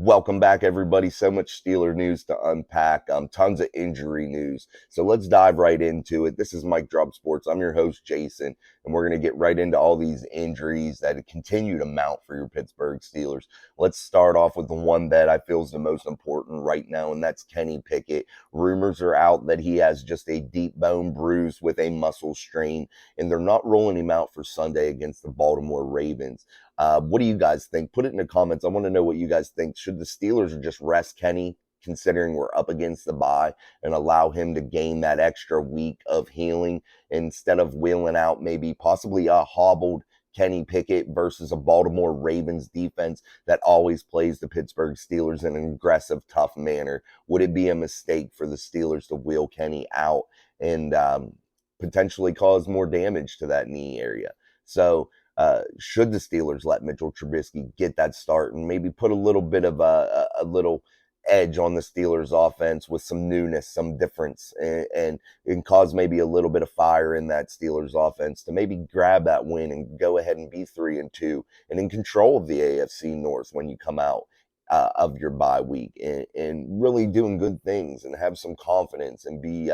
Welcome back, everybody. So much Steeler news to unpack. Tons of injury news. So let's dive right into it. This is Mike Drop Sports. I'm your host, Jason, and we're going to get right into all these injuries that continue to mount for your Pittsburgh Steelers. Let's start off with the one that I feel is the most important right now, and that's Kenny Pickett. Rumors are out that he has just a deep bone bruise with a muscle strain, and they're not rolling him out for Sunday against the Baltimore Ravens. What do you guys think? Put it in the comments. I want to know what you guys think. Should the Steelers just rest Kenny, considering we're up against the bye, and allow him to gain that extra week of healing instead of wheeling out maybe possibly a hobbled Kenny Pickett versus a Baltimore Ravens defense that always plays the Pittsburgh Steelers in an aggressive, tough manner? Would it be a mistake for the Steelers to wheel Kenny out and potentially cause more damage to that knee area? So, should the Steelers let Mitchell Trubisky get that start and maybe put a little bit of a little edge on the Steelers offense with some newness, some difference, and cause maybe a little bit of fire in that Steelers offense to maybe grab that win and go ahead and be 3-2 and in control of the AFC North when you come out of your bye week and really doing good things and have some confidence and be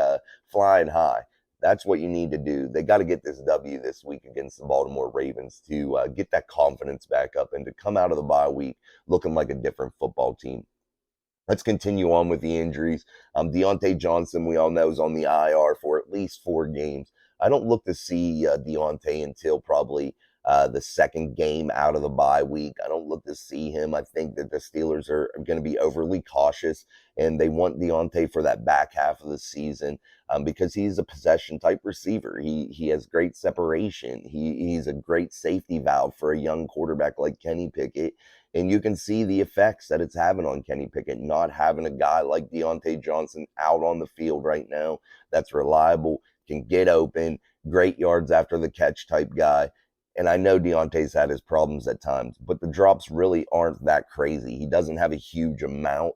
flying high. That's what you need to do. They got to get this W this week against the Baltimore Ravens to get that confidence back up and to come out of the bye week looking like a different football team. Let's continue on with the injuries. Deontay Johnson, we all know, is on the IR for at least 4 games. I don't look to see Deontay until probably the second game out of the bye week. I don't look to see him. I think that the Steelers are going to be overly cautious, and they want Deontay for that back half of the season because he's a possession type receiver. He has great separation. He's a great safety valve for a young quarterback like Kenny Pickett. And you can see the effects that it's having on Kenny Pickett, not having a guy like Deontay Johnson out on the field right now that's reliable, can get open, great yards after the catch type guy. And I know Deontay's had his problems at times, but the drops really aren't that crazy. He doesn't have a huge amount.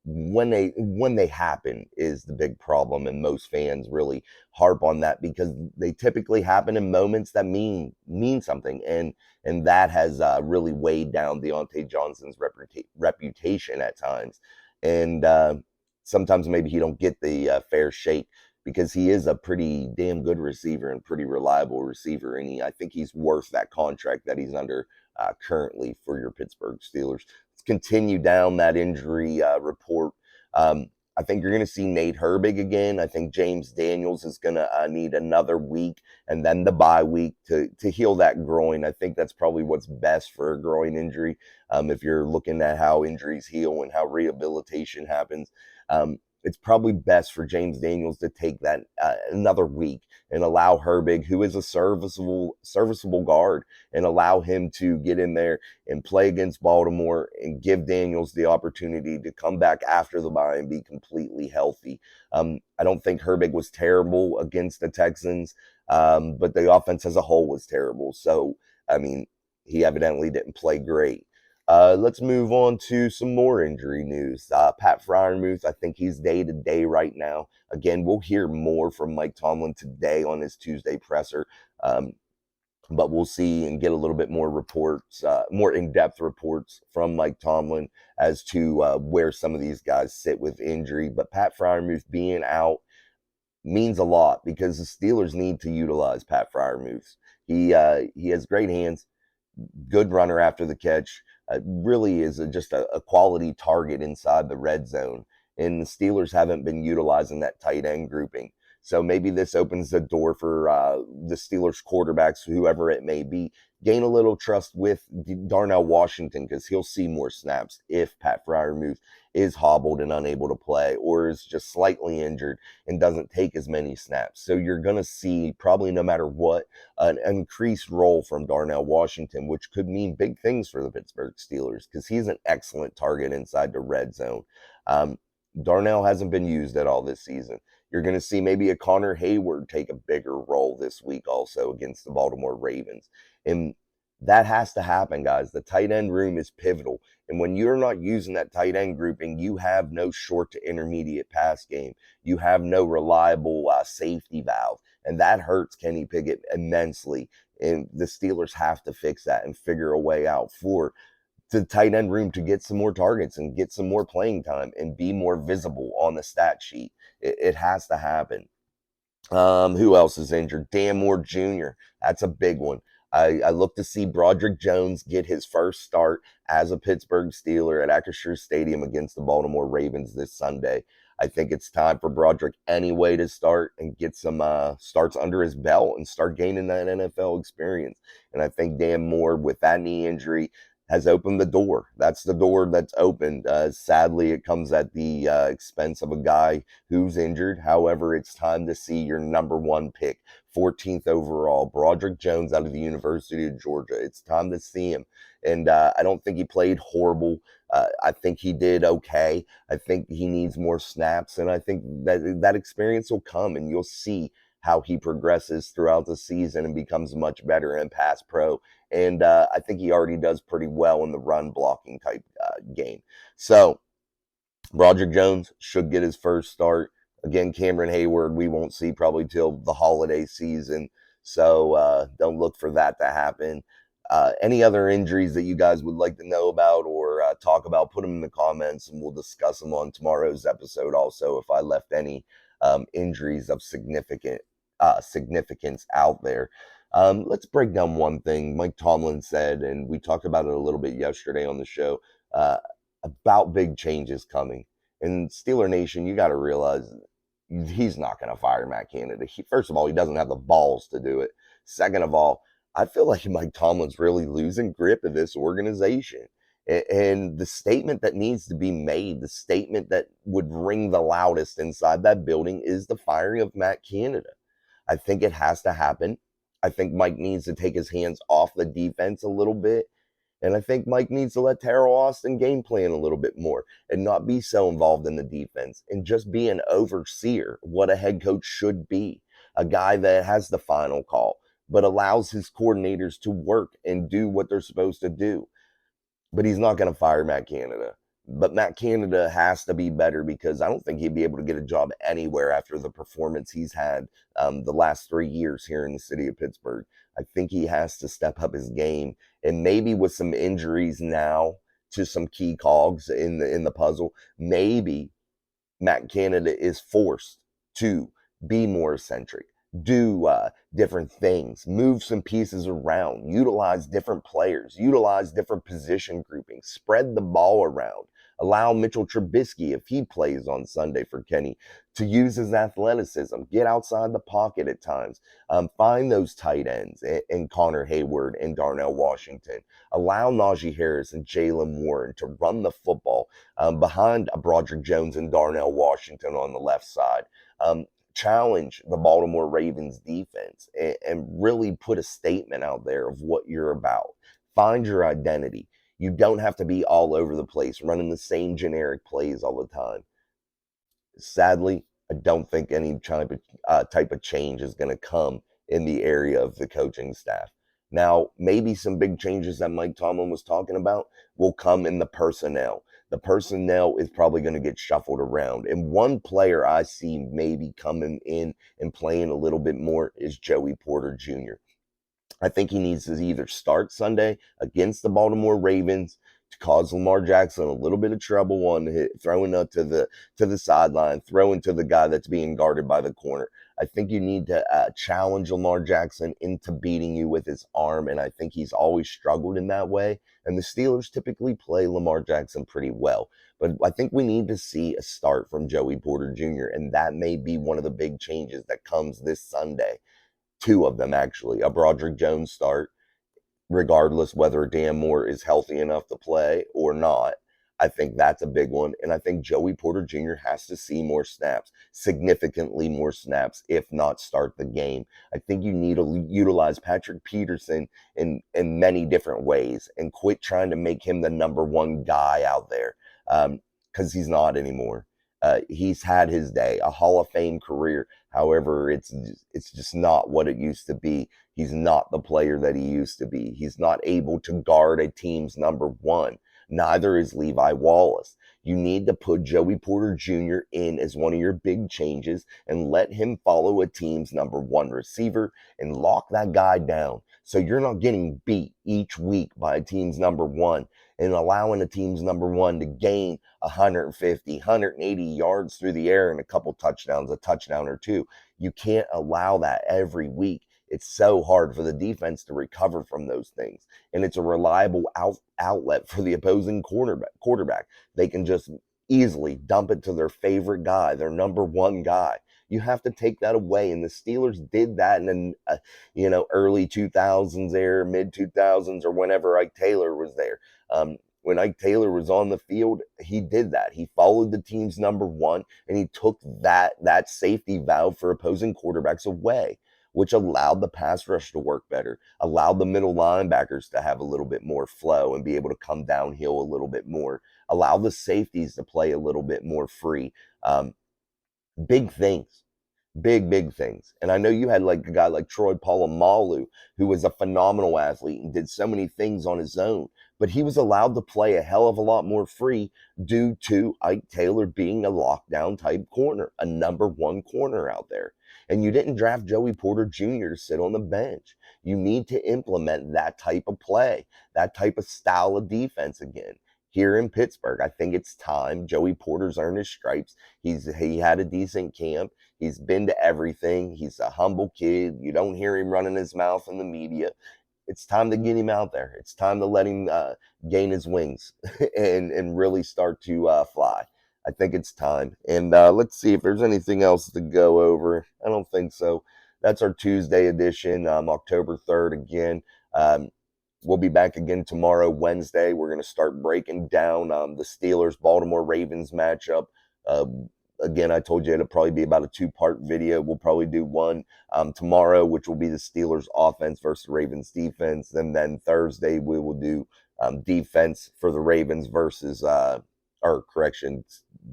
When they happen is the big problem, and most fans really harp on that because they typically happen in moments that mean something, and that has really weighed down Deontay Johnson's reputation at times, and sometimes maybe he don't get the fair shake because he is a pretty damn good receiver and pretty reliable receiver, and I think he's worth that contract that he's under currently for your Pittsburgh Steelers. Continue down that injury report. I think you're going to see Nate Herbig again. I think James Daniels is going to need another week and then the bye week to heal that groin. I think that's probably what's best for a groin injury. If you're looking at how injuries heal and how rehabilitation happens, it's probably best for James Daniels to take that another week and allow Herbig, who is a serviceable guard, and allow him to get in there and play against Baltimore and give Daniels the opportunity to come back after the bye and be completely healthy. I don't think Herbig was terrible against the Texans, but the offense as a whole was terrible. So, I mean, he evidently didn't play great. Let's move on to some more injury news. Pat Freiermuth, I think he's day-to-day right now. Again, we'll hear more from Mike Tomlin today on his Tuesday presser, but we'll see and get a little bit more reports, more in-depth reports from Mike Tomlin as to where some of these guys sit with injury. But Pat Freiermuth being out means a lot because the Steelers need to utilize Pat Freiermuth. He has great hands, good runner after the catch. Really is just a quality target inside the red zone. And the Steelers haven't been utilizing that tight end grouping. So maybe this opens the door for the Steelers quarterbacks, whoever it may be, gain a little trust with Darnell Washington because he'll see more snaps if Pat Freiermuth is hobbled and unable to play or is just slightly injured and doesn't take as many snaps. So you're going to see probably no matter what an increased role from Darnell Washington, which could mean big things for the Pittsburgh Steelers because he's an excellent target inside the red zone. Darnell hasn't been used at all this season. You're going to see maybe a Connor Hayward take a bigger role this week also against the Baltimore Ravens. And that has to happen, guys. The tight end room is pivotal. And when you're not using that tight end grouping, you have no short to intermediate pass game. You have no reliable safety valve. And that hurts Kenny Pickett immensely. And the Steelers have to fix that and figure a way out to the tight end room to get some more targets and get some more playing time and be more visible on the stat sheet. It has to happen. Who else is injured? Dan Moore Jr. That's a big one. I look to see Broderick Jones get his first start as a Pittsburgh Steeler at Acrisure Stadium against the Baltimore Ravens this Sunday. I think it's time for Broderick anyway to start and get some starts under his belt and start gaining that NFL experience. And I think Dan Moore, with that knee injury, has opened the door. That's the door that's opened. Sadly, it comes at the expense of a guy who's injured. However, it's time to see your number one pick, 14th overall, Broderick Jones out of the University of Georgia. It's time to see him. And I don't think he played horrible. I think he did okay. I think he needs more snaps. And I think that experience will come and you'll see how he progresses throughout the season and becomes much better in pass pro. And I think he already does pretty well in the run blocking type game. So Broderick Jones should get his first start. Again, Cameron Hayward, we won't see probably till the holiday season. So don't look for that to happen. Any other injuries that you guys would like to know about or talk about, put them in the comments and we'll discuss them on tomorrow's episode also if I left any injuries of significance out there. Let's break down one thing Mike Tomlin said, and we talked about it a little bit yesterday on the show, about big changes coming. And Steeler Nation, you got to realize he's not going to fire Matt Canada. First of all, he doesn't have the balls to do it. Second of all, I feel like Mike Tomlin's really losing grip of this organization. And the statement that needs to be made, the statement that would ring the loudest inside that building is the firing of Matt Canada. I think it has to happen. I think Mike needs to take his hands off the defense a little bit. And I think Mike needs to let Terrell Austin game plan a little bit more and not be so involved in the defense and just be an overseer, what a head coach should be. A guy that has the final call, but allows his coordinators to work and do what they're supposed to do. But he's not going to fire Matt Canada. But Matt Canada has to be better because I don't think he'd be able to get a job anywhere after the performance he's had the last 3 years here in the city of Pittsburgh. I think he has to step up his game, and maybe with some injuries now to some key cogs in the puzzle, maybe Matt Canada is forced to be more eccentric, do different things, move some pieces around, utilize different players, utilize different position groupings, spread the ball around, allow Mitchell Trubisky, if he plays on Sunday for Kenny, to use his athleticism, get outside the pocket at times, find those tight ends in Connor Hayward and Darnell Washington, allow Najee Harris and Jalen Warren to run the football behind Broderick Jones and Darnell Washington on the left side. Challenge the Baltimore Ravens defense and really put a statement out there of what you're about. Find your identity. You don't have to be all over the place, running the same generic plays all the time. Sadly, I don't think any type of change is going to come in the area of the coaching staff. Now, maybe some big changes that Mike Tomlin was talking about will come in the personnel. The personnel is probably going to get shuffled around. And one player I see maybe coming in and playing a little bit more is Joey Porter Jr. I think he needs to either start Sunday against the Baltimore Ravens to cause Lamar Jackson a little bit of trouble on throwing up to the sideline, throwing to the guy that's being guarded by the corner. I think you need to challenge Lamar Jackson into beating you with his arm, and I think he's always struggled in that way. And the Steelers typically play Lamar Jackson pretty well. But I think we need to see a start from Joey Porter Jr., and that may be one of the big changes that comes this Sunday. Two of them, actually. A Broderick Jones start, regardless whether Dan Moore is healthy enough to play or not. I think that's a big one. And I think Joey Porter Jr. has to see more snaps, significantly more snaps, if not start the game. I think you need to utilize Patrick Peterson in many different ways and quit trying to make him the number one guy out there, because he's not anymore. He's had his day, a Hall of Fame career. However, it's just not what it used to be. He's not the player that he used to be. He's not able to guard a team's number one. Neither is Levi Wallace. You need to put Joey Porter Jr. in as one of your big changes and let him follow a team's number one receiver and lock that guy down So you're not getting beat each week by a team's number one and allowing a team's number one to gain 150, 180 yards through the air and a couple touchdowns, a touchdown or two. You can't allow that every week. It's so hard for the defense to recover from those things. And it's a reliable outlet for the opposing quarterback. They can just easily dump it to their favorite guy, their number one guy. You have to take that away. And the Steelers did that in the early 2000s there, mid 2000s, or whenever Ike Taylor was there. When Ike Taylor was on the field, he did that. He followed the team's number one, and he took that safety valve for opposing quarterbacks away, which allowed the pass rush to work better, allowed the middle linebackers to have a little bit more flow and be able to come downhill a little bit more, allow the safeties to play a little bit more free. Big things, big things. And I know you had like a guy like Troy Polamalu, who was a phenomenal athlete and did so many things on his own, but he was allowed to play a hell of a lot more free due to Ike Taylor being a lockdown type corner, a number one corner out there. And you didn't draft Joey Porter Jr. to sit on the bench. You need to implement that type of play, that type of style of defense again. Here in Pittsburgh, I think it's time. Joey Porter's earned his stripes. He had a decent camp. He's been to everything. He's a humble kid. You don't hear him running his mouth in the media. It's time to get him out there. It's time to let him gain his wings and really start to fly. I think it's time. And let's see if there's anything else to go over. I don't think so. That's our Tuesday edition, October 3rd again. We'll be back again tomorrow, Wednesday. We're going to start breaking down the Steelers-Baltimore Ravens matchup. Again, I told you it'll probably be about a two-part video. We'll probably do one tomorrow, which will be the Steelers offense versus the Ravens defense. And then Thursday, we will do defense for the Ravens versus,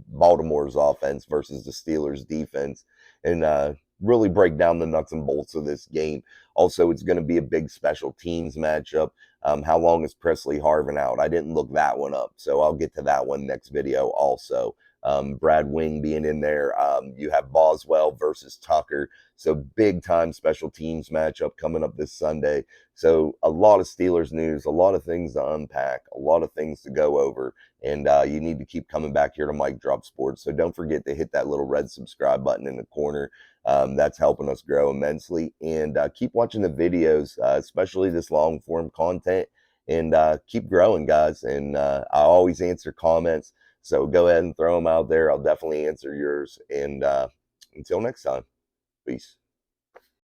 Baltimore's offense versus the Steelers defense. And really break down the nuts and bolts of this game. Also, it's going to be a big special teams matchup. How long is Presley Harvin out? I didn't look that one up, so I'll get to that one next video also. Brad Wing being in there. You have Boswell versus Tucker. So big time special teams matchup coming up this Sunday. So a lot of Steelers news, a lot of things to unpack, a lot of things to go over. And you need to keep coming back here to Mike Drop Sports. So don't forget to hit that little red subscribe button in the corner. That's helping us grow immensely. And keep watching the videos, especially this long form content. And keep growing, guys. And I always answer comments. So go ahead and throw them out there. I'll definitely answer yours. And until next time, peace.